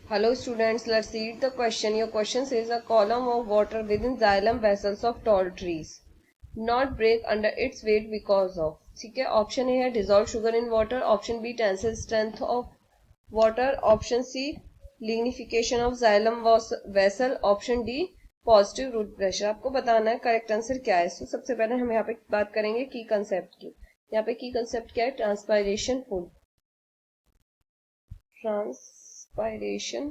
Hello students, let's read the question. Your question says a column of water within xylem vessels of tall trees not break under its weight because of. ठीक है, option A है dissolved sugar in water, option B tensile strength of water, option C lignification of xylem vessel, option D positive root pressure. आपको बताना है correct answer क्या है. तो सबसे पहले हम यहाँ पे बात करेंगे की कंसेप्ट की. यहाँ पे की कंसेप्ट क्या है? ट्रांसपायरेशन पुल. ट्रांसपायरेशन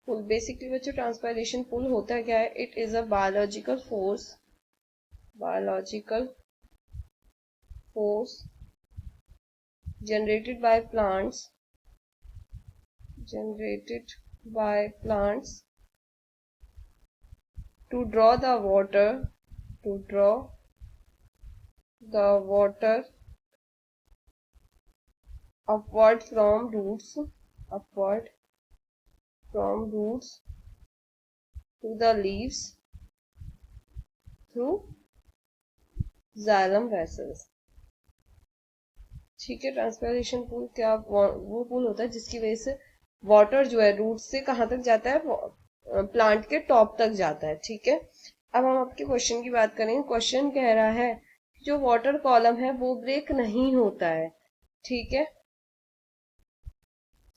पुल बेसिकली बच्चों ट्रांसपायरेशन पुल होता क्या है? It is a biological force generated by plants to draw the water upward from roots to the leaves through xylem vessels. ठीक है, ट्रांसपायरेशन पुल क्या वो पुल होता है जिसकी वजह से वाटर जो है रूट से कहाँ तक जाता है? प्लांट के टॉप तक जाता है. ठीक है, अब हम आपके क्वेश्चन की बात करेंगे. क्वेश्चन कह रहा है जो वाटर कॉलम है वो ब्रेक नहीं होता है. ठीक है,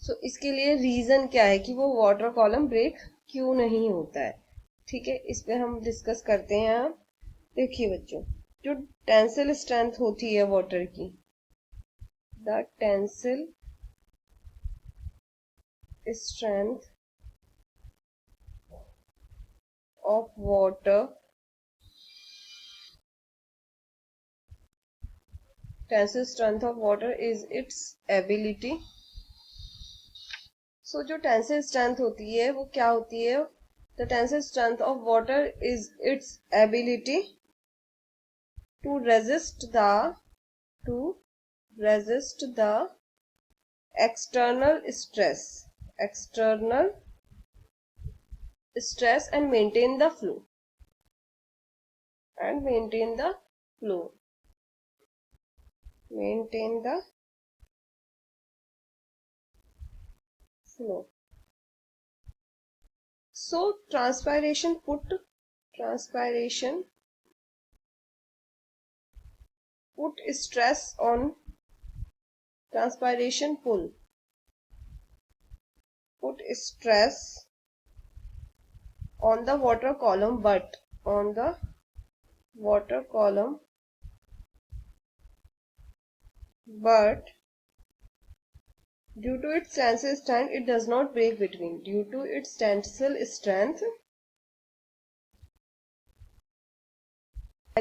सो इसके लिए रीजन क्या है कि वो वाटर कॉलम ब्रेक क्यों नहीं होता है? ठीक है, इस पे हम डिस्कस करते हैं. आप देखिए बच्चों, जो टेंसिल स्ट्रेंथ होती है वाटर की, the tensile strength of water is its ability. So जो टेंसिल स्ट्रेंथ होती है वो क्या होती है? The tensile strength of water is its ability to resist the external stress and maintain the flow. So transpiration put stress on transpiration pull. Put stress on the water column, but due to its tensile strength it does not break between. Due to its tensile strength,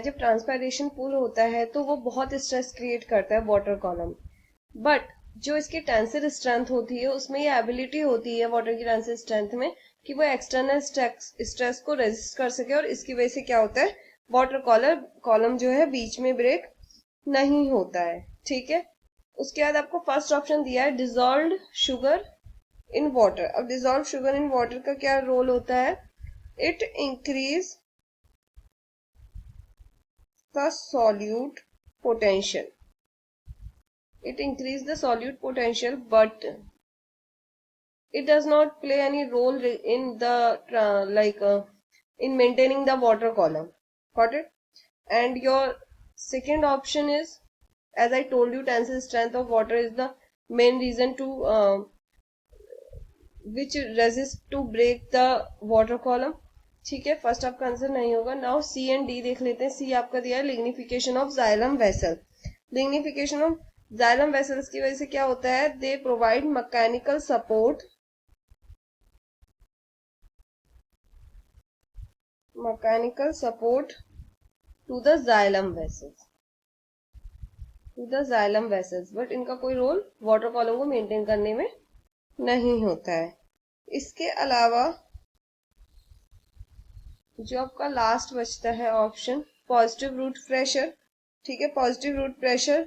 जब transpiration पुल होता है तो वो बहुत stress create करता है water column, but जो इसकी टेंसिल स्ट्रेंथ होती है उसमें ये एबिलिटी होती है वाटर की टेंसिल स्ट्रेंथ में कि वो एक्सटर्नल स्ट्रेस को रेजिस्ट कर सके, और इसकी वजह से क्या होता है? वाटर कॉलम जो है बीच में ब्रेक नहीं होता है. ठीक है, उसके बाद आपको फर्स्ट ऑप्शन दिया है डिजॉल्व्ड शुगर इन वाटर. अब डिजॉल्व शुगर इन वाटर का क्या रोल होता है? It increase the solute potential. But it does not play any role in the in maintaining the water column. Got it? And your second option is, as I told you, tensile strength of water is the main reason to which resist to break the water column. ठीक है, first आपका answer नहीं होगा. Now see and D देख लेते हैं. सी आपका दिया है lignification of xylem vessel. Lignification of xylem vessels की वजह से क्या होता है? They provide mechanical support to the xylem vessels, but इनका कोई रोल वाटर कॉलम को मेंटेन करने में नहीं होता है. इसके अलावा जो आपका लास्ट बचता है ऑप्शन पॉजिटिव रूट प्रेशर. ठीक है, पॉजिटिव रूट प्रेशर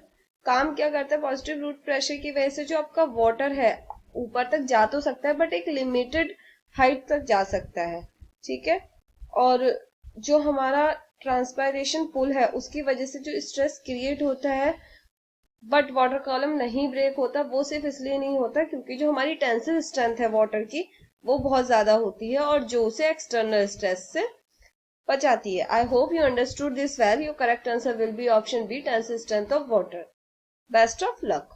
काम क्या करता है? पॉजिटिव रूट प्रेशर की वजह से जो आपका वाटर है ऊपर तक जा तो सकता है बट एक लिमिटेड हाइट तक जा सकता है. ठीक है, और जो हमारा ट्रांसपायरेशन पुल है उसकी वजह से जो स्ट्रेस क्रिएट होता है बट वाटर कॉलम नहीं ब्रेक होता, वो सिर्फ इसलिए नहीं होता क्योंकि जो हमारी टेंसिल स्ट्रेंथ है वाटर की वो बहुत ज्यादा होती है और जो उसे एक्सटर्नल स्ट्रेस से बचाती है. I hope you understood this well. Your correct answer will be option B, tensile strength of water. Best of luck.